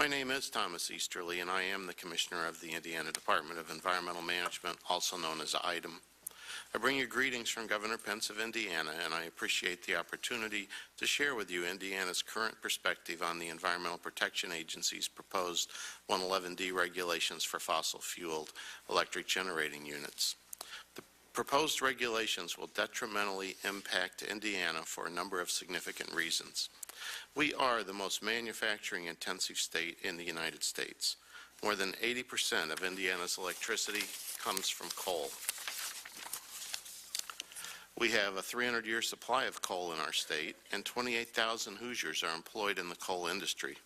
My name is Thomas Easterly, and I am the Commissioner of the Indiana Department of Environmental Management, also known as IDEM. I bring you greetings from Governor Pence of Indiana, and I appreciate the opportunity to share with you Indiana's current perspective on the Environmental Protection Agency's proposed 111D regulations for fossil-fueled electric generating units. The proposed regulations will detrimentally impact Indiana for a number of significant reasons. We are the most manufacturing-intensive state in the United States. More than 80% of Indiana's electricity comes from coal. We have a 300-year supply of coal in our state, and 28,000 Hoosiers are employed in the coal industry.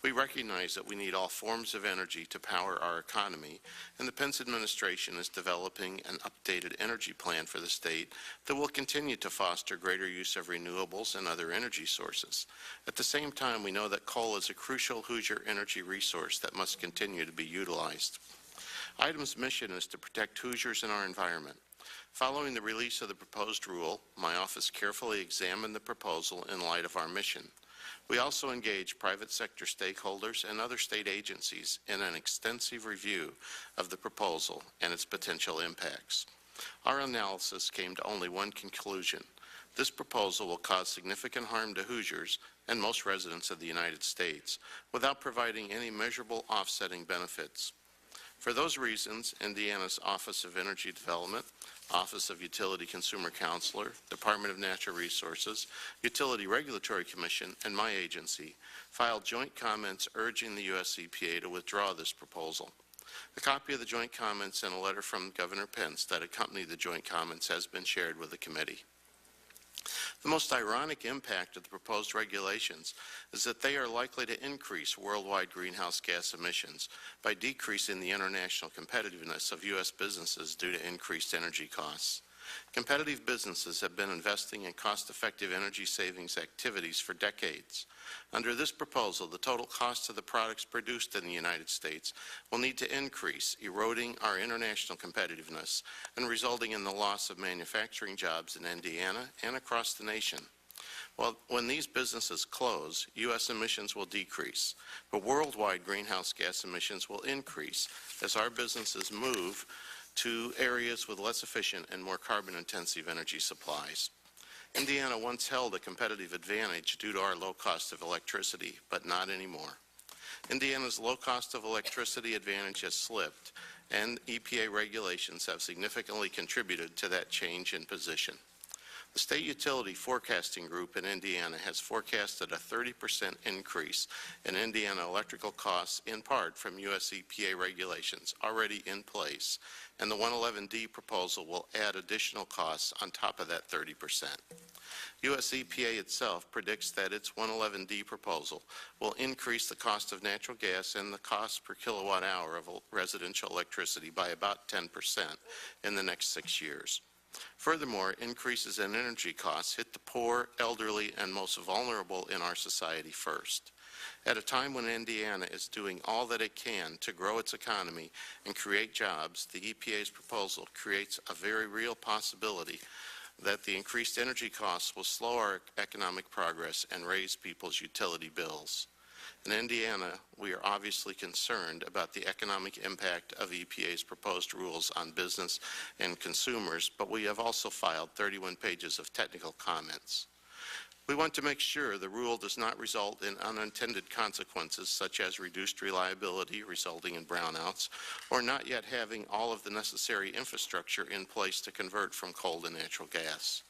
We recognize that we need all forms of energy to power our economy, and the Pence administration is developing an updated energy plan for the state that will continue to foster greater use of renewables and other energy sources. At the same time, we know that coal is a crucial Hoosier energy resource that must continue to be utilized. IDEM's mission is to protect Hoosiers and our environment. Following the release of the proposed rule, my office carefully examined the proposal in light of our mission. We also engaged private sector stakeholders and other state agencies in an extensive review of the proposal and its potential impacts. Our analysis came to only one conclusion. This proposal will cause significant harm to Hoosiers and most residents of the United States without providing any measurable offsetting benefits. For those reasons, Indiana's Office of Energy Development, Office of Utility Consumer Counselor, Department of Natural Resources, Utility Regulatory Commission, and my agency filed joint comments urging the U.S. EPA to withdraw this proposal. A copy of the joint comments and a letter from Governor Pence that accompanied the joint comments has been shared with the committee. The most ironic impact of the proposed regulations is that they are likely to increase worldwide greenhouse gas emissions by decreasing the international competitiveness of U.S. businesses due to increased energy costs. Competitive businesses have been investing in cost-effective energy savings activities for decades. Under this proposal, the total cost of the products produced in the United States will need to increase, eroding our international competitiveness and resulting in the loss of manufacturing jobs in Indiana and across the nation. Well, when these businesses close, U.S. emissions will decrease, but worldwide greenhouse gas emissions will increase as our businesses move to areas with less efficient and more carbon-intensive energy supplies. Indiana once held a competitive advantage due to our low cost of electricity, but not anymore. Indiana's low cost of electricity advantage has slipped, and EPA regulations have significantly contributed to that change in position. The State Utility Forecasting Group in Indiana has forecasted a 30% increase in Indiana electrical costs, in part from U.S. EPA regulations already in place, and the 111D proposal will add additional costs on top of that 30%. U.S. EPA itself predicts that its 111D proposal will increase the cost of natural gas and the cost per kilowatt hour of residential electricity by about 10% in the next 6 years. Furthermore, increases in energy costs hit the poor, elderly, and most vulnerable in our society first. At a time when Indiana is doing all that it can to grow its economy and create jobs, the EPA's proposal creates a very real possibility that the increased energy costs will slow our economic progress and raise people's utility bills. In Indiana, we are obviously concerned about the economic impact of EPA's proposed rules on business and consumers, but we have also filed 31 pages of technical comments. We want to make sure the rule does not result in unintended consequences such as reduced reliability resulting in brownouts, or not yet having all of the necessary infrastructure in place to convert from coal to natural gas.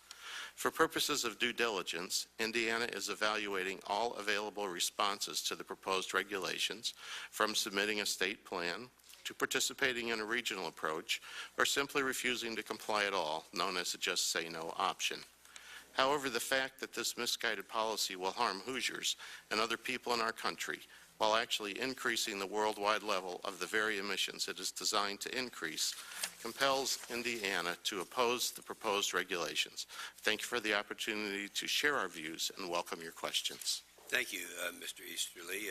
For purposes of due diligence, Indiana is evaluating all available responses to the proposed regulations, from submitting a state plan to participating in a regional approach, or simply refusing to comply at all, known as a just say no option. However, the fact that this misguided policy will harm Hoosiers and other people in our country, while actually increasing the worldwide level of the very emissions it is designed to increase, compels Indiana to oppose the proposed regulations. Thank you for the opportunity to share our views and welcome your questions. Thank you, Mr. Easterly.